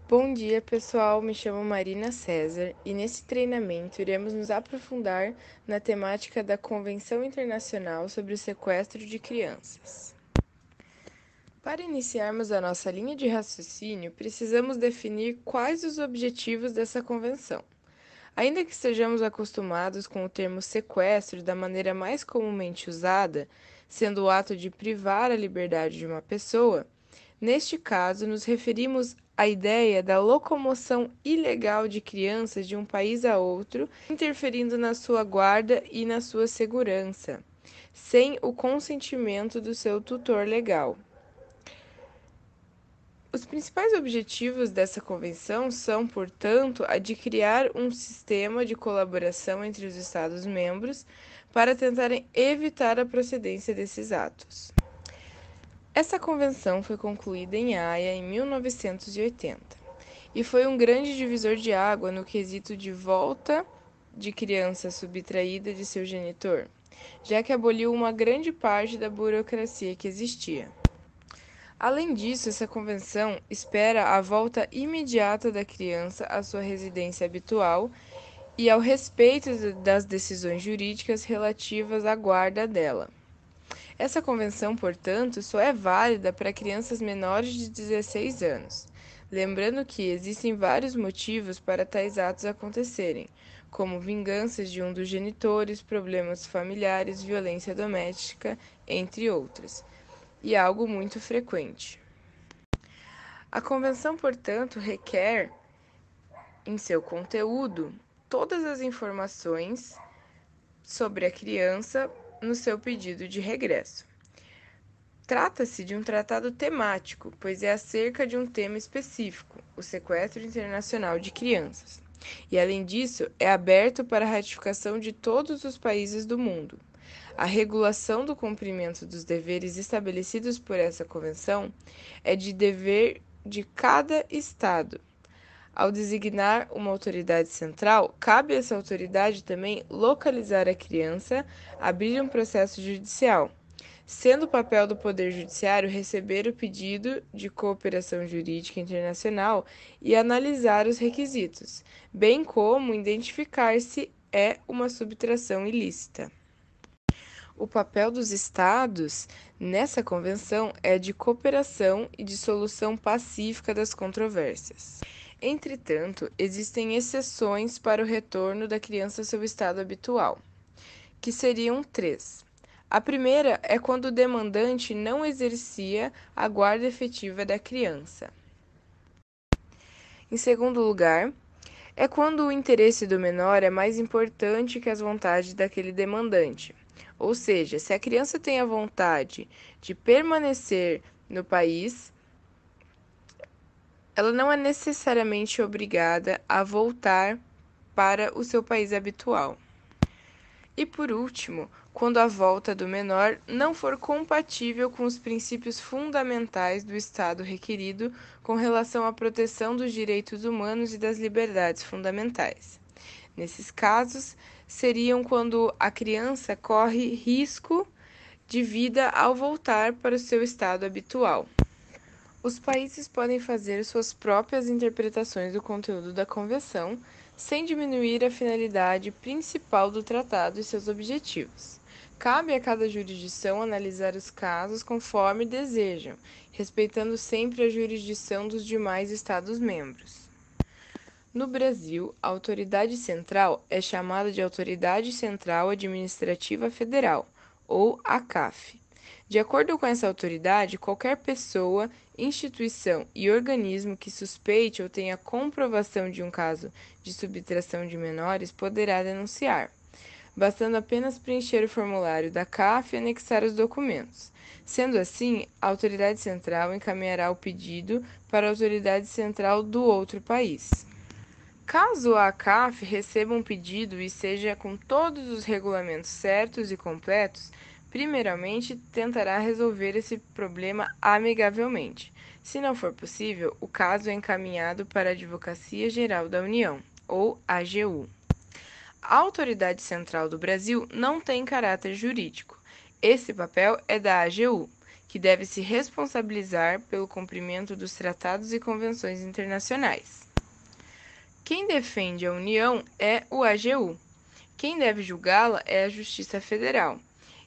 Bom dia, pessoal. Me chamo Marina César e nesse treinamento iremos nos aprofundar na temática da Convenção Internacional sobre o Sequestro de Crianças. Para iniciarmos a nossa linha de raciocínio, precisamos definir quais os objetivos dessa convenção. Ainda que estejamos acostumados com o termo sequestro da maneira mais comumente usada, sendo o ato de privar a liberdade de uma pessoa, neste caso nos referimos à ideia da locomoção ilegal de crianças de um país a outro, interferindo na sua guarda e na sua segurança, sem o consentimento do seu tutor legal. Os principais objetivos dessa convenção são, portanto, a de criar um sistema de colaboração entre os Estados-membros para tentarem evitar a procedência desses atos. Essa convenção foi concluída em Haia em 1980 e foi um grande divisor de água no quesito de volta de criança subtraída de seu genitor, já que aboliu uma grande parte da burocracia que existia. Além disso, essa convenção espera a volta imediata da criança à sua residência habitual e ao respeito das decisões jurídicas relativas à guarda dela. Essa convenção, portanto, só é válida para crianças menores de 16 anos. Lembrando que existem vários motivos para tais atos acontecerem, como vinganças de um dos genitores, problemas familiares, violência doméstica, entre outras, e algo muito frequente. A convenção, portanto, requer em seu conteúdo todas as informações sobre a criança no seu pedido de regresso. Trata-se de um tratado temático, pois é acerca de um tema específico, o sequestro internacional de crianças. E, além disso, é aberto para a ratificação de todos os países do mundo. A regulação do cumprimento dos deveres estabelecidos por essa convenção é de dever de cada Estado. Ao designar uma autoridade central, cabe a essa autoridade também localizar a criança, abrir um processo judicial, sendo o papel do Poder Judiciário receber o pedido de cooperação jurídica internacional e analisar os requisitos, bem como identificar se é uma subtração ilícita. O papel dos Estados nessa convenção é de cooperação e de solução pacífica das controvérsias. Entretanto, existem exceções para o retorno da criança ao seu estado habitual, que seriam três. A primeira é quando o demandante não exercia a guarda efetiva da criança. Em segundo lugar, é quando o interesse do menor é mais importante que as vontades daquele demandante. Ou seja, se a criança tem a vontade de permanecer no país, ela não é necessariamente obrigada a voltar para o seu país habitual. E por último, quando a volta do menor não for compatível com os princípios fundamentais do Estado requerido com relação à proteção dos direitos humanos e das liberdades fundamentais. Nesses casos, seriam quando a criança corre risco de vida ao voltar para o seu estado habitual. Os países podem fazer suas próprias interpretações do conteúdo da convenção, sem diminuir a finalidade principal do tratado e seus objetivos. Cabe a cada jurisdição analisar os casos conforme desejam, respeitando sempre a jurisdição dos demais Estados-membros. No Brasil, a autoridade central é chamada de Autoridade Central Administrativa Federal, ou ACAF. De acordo com essa autoridade, qualquer pessoa, instituição e organismo que suspeite ou tenha comprovação de um caso de subtração de menores poderá denunciar, bastando apenas preencher o formulário da CAF e anexar os documentos. Sendo assim, a autoridade central encaminhará o pedido para a autoridade central do outro país. Caso a CAF receba um pedido e seja com todos os regulamentos certos e completos, primeiramente tentará resolver esse problema amigavelmente. Se não for possível, o caso é encaminhado para a Advocacia Geral da União, ou AGU. A Autoridade Central do Brasil não tem caráter jurídico. Esse papel é da AGU, que deve se responsabilizar pelo cumprimento dos tratados e convenções internacionais. Quem defende a União é o AGU. Quem deve julgá-la é a Justiça Federal,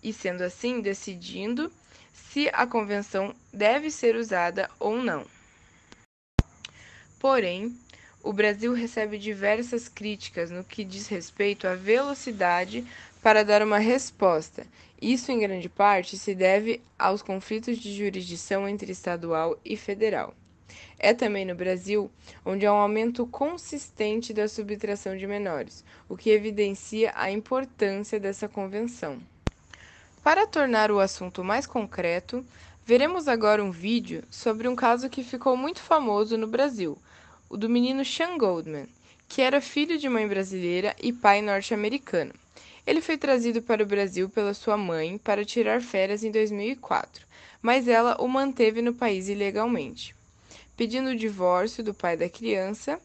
e sendo assim, decidindo se a convenção deve ser usada ou não. Porém, o Brasil recebe diversas críticas no que diz respeito à velocidade para dar uma resposta. Isso, em grande parte, se deve aos conflitos de jurisdição entre estadual e federal. É também no Brasil onde há um aumento consistente da subtração de menores, o que evidencia a importância dessa convenção. Para tornar o assunto mais concreto, veremos agora um vídeo sobre um caso que ficou muito famoso no Brasil, o do menino Sean Goldman, que era filho de mãe brasileira e pai norte-americano. Ele foi trazido para o Brasil pela sua mãe para tirar férias em 2004, mas ela o manteve no país ilegalmente, pedindo o divórcio do pai da criança,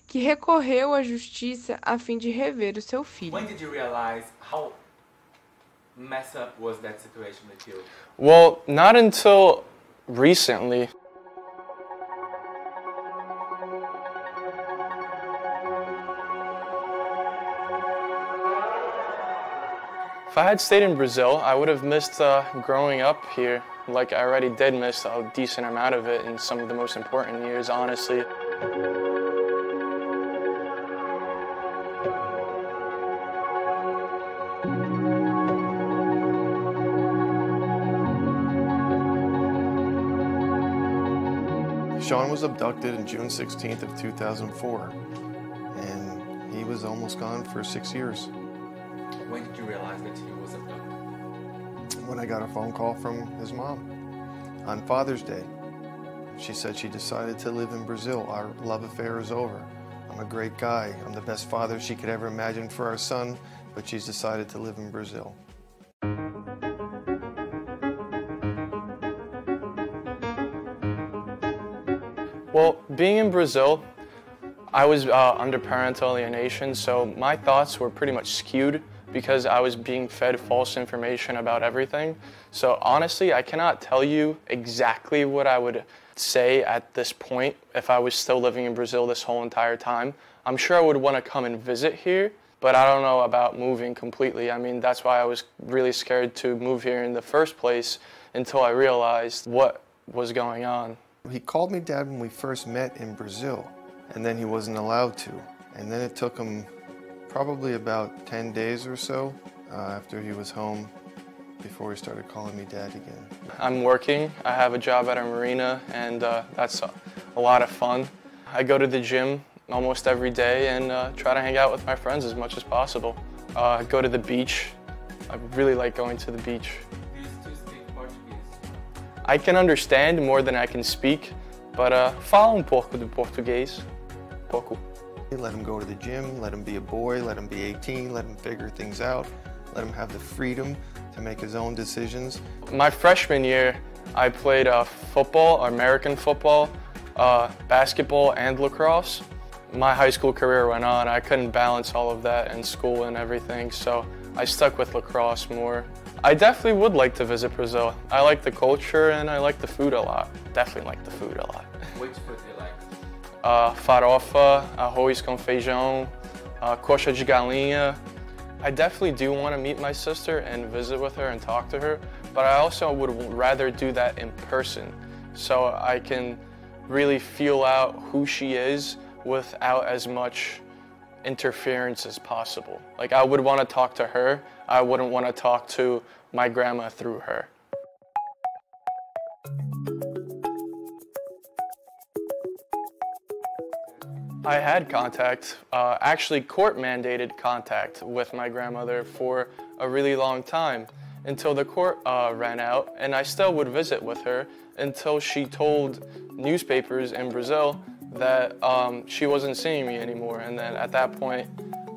que recorreu à justiça a fim de rever o seu filho. When did you realize how messed up was that situation with you? Well, not until recently. If I had stayed in Brazil, I would have missed growing up here. Like I already did miss a decent amount of it in some of the most important years, honestly. Sean was abducted on June 16th of 2004, and he was almost gone for 6 years. When did you realize that he was abducted? When I got a phone call from his mom on Father's Day. She said she decided to live in Brazil. Our love affair is over. I'm a great guy. I'm the best father she could ever imagine for our son, but she's decided to live in Brazil. Well, being in Brazil, I was under parental alienation, so my thoughts were pretty much skewed because I was being fed false information about everything. So honestly, I cannot tell you exactly what I would say at this point if I was still living in Brazil this whole entire time. I'm sure I would want to come and visit here, but I don't know about moving completely. I mean, that's why I was really scared to move here in the first place until I realized what was going on. He called me dad when we first met in Brazil, and then he wasn't allowed to. And then it took him probably about 10 days or so after he was home before he started calling me dad again. I'm working. I have a job at a marina, and that's a lot of fun. I go to the gym almost every day and try to hang out with my friends as much as possible. Go to the beach. I really like going to the beach. Do you still speak Portuguese? I can understand more than I can speak, but falo pouco de português. Pouco. Let him go to the gym, let him be a boy, let him be 18, let him figure things out, let him have the freedom to make his own decisions. My freshman year, I played football, American football, basketball, and lacrosse. My high school career went on. I couldn't balance all of that in school and everything, so I stuck with lacrosse more. I definitely would like to visit Brazil. I like the culture and I like the food a lot. Definitely like the food a lot. Which food do you like? Farofa, arroz com feijão, coxa de galinha. I definitely do want to meet my sister and visit with her and talk to her, but I also would rather do that in person so I can really feel out who she is without as much interference as possible. Like I would want to talk to her, I wouldn't want to talk to my grandma through her. I had contact, actually court-mandated contact with my grandmother for a really long time until the court ran out, and I still would visit with her until she told newspapers in Brazil that she wasn't seeing me anymore, and then at that point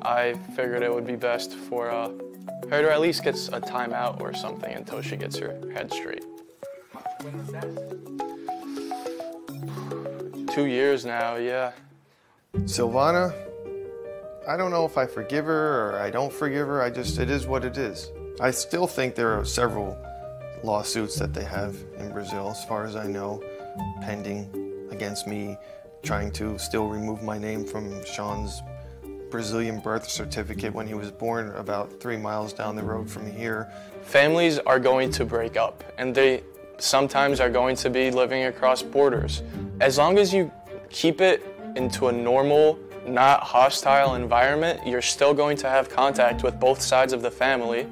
I figured it would be best for her to at least get a timeout or something until she gets her head straight. When was that? 2 years now, yeah. Silvana, I don't know if I forgive her or I don't forgive her. It is what it is. I still think there are several lawsuits that they have in Brazil, as far as I know, pending against me, trying to still remove my name from Sean's Brazilian birth certificate when he was born about 3 miles down the road from here. Families are going to break up, and they sometimes are going to be living across borders. As long as you keep it into a normal, not hostile environment, you're still going to have contact with both sides of the family,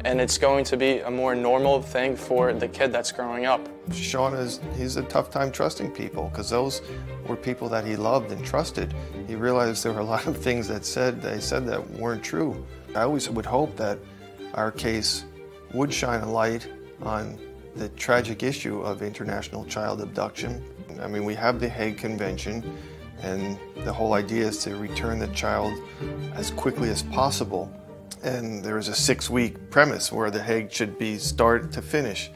and it's going to be a more normal thing for the kid that's growing up. Sean he's a tough time trusting people, because those were people that he loved and trusted. He realized there were a lot of things they said that weren't true. I always would hope that our case would shine a light on the tragic issue of international child abduction. I mean, we have the Hague Convention, and the whole idea is to return the child as quickly as possible. And there is a 6-week premise where the Hague should be start to finish,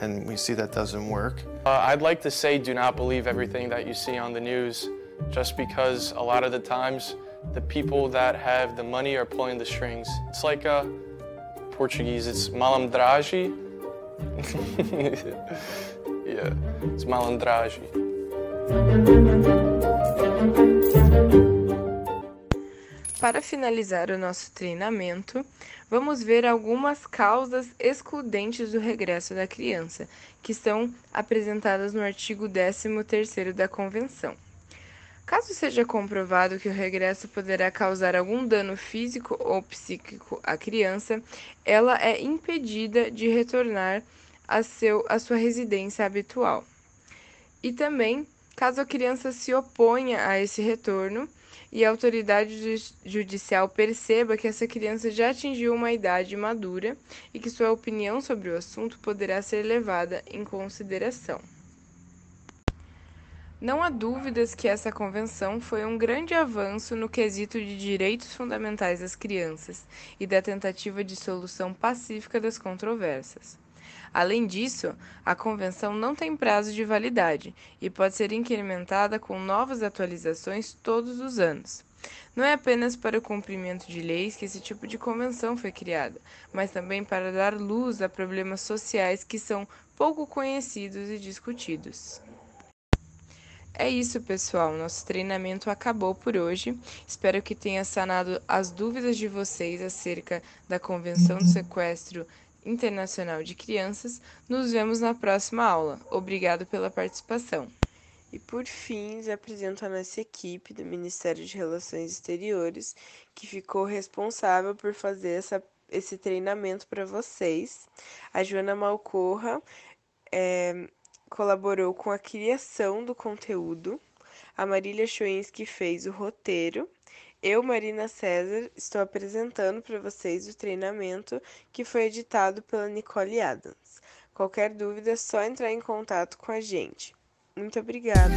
and we see that doesn't work. I'd like to say do not believe everything that you see on the news, just because a lot of the times the people that have the money are pulling the strings. It's like Portuguese, it's malandragem. Yeah, it's malandragem. Para finalizar o nosso treinamento, vamos ver algumas causas excludentes do regresso da criança, que estão apresentadas no artigo 13º da Convenção. Caso seja comprovado que o regresso poderá causar algum dano físico ou psíquico à criança, ela é impedida de retornar à sua residência habitual. E também, caso a criança se oponha a esse retorno e a autoridade judicial perceba que essa criança já atingiu uma idade madura e que sua opinião sobre o assunto poderá ser levada em consideração. Não há dúvidas que essa convenção foi um grande avanço no quesito de direitos fundamentais das crianças e da tentativa de solução pacífica das controvérsias. Além disso, a convenção não tem prazo de validade e pode ser incrementada com novas atualizações todos os anos. Não é apenas para o cumprimento de leis que esse tipo de convenção foi criada, mas também para dar luz a problemas sociais que são pouco conhecidos e discutidos. É isso, pessoal. Nosso treinamento acabou por hoje. Espero que tenha sanado as dúvidas de vocês acerca da Convenção do Sequestro Internacional de Crianças. Nos vemos na próxima aula. Obrigado pela participação. E por fim, apresento a nossa equipe do Ministério de Relações Exteriores, que ficou responsável por fazer esse treinamento para vocês. A Joana Malcorra colaborou com a criação do conteúdo, a Marília Choinski fez o roteiro, eu, Marina César, estou apresentando para vocês o treinamento que foi editado pela Nicole Adams. Qualquer dúvida é só entrar em contato com a gente. Muito obrigada!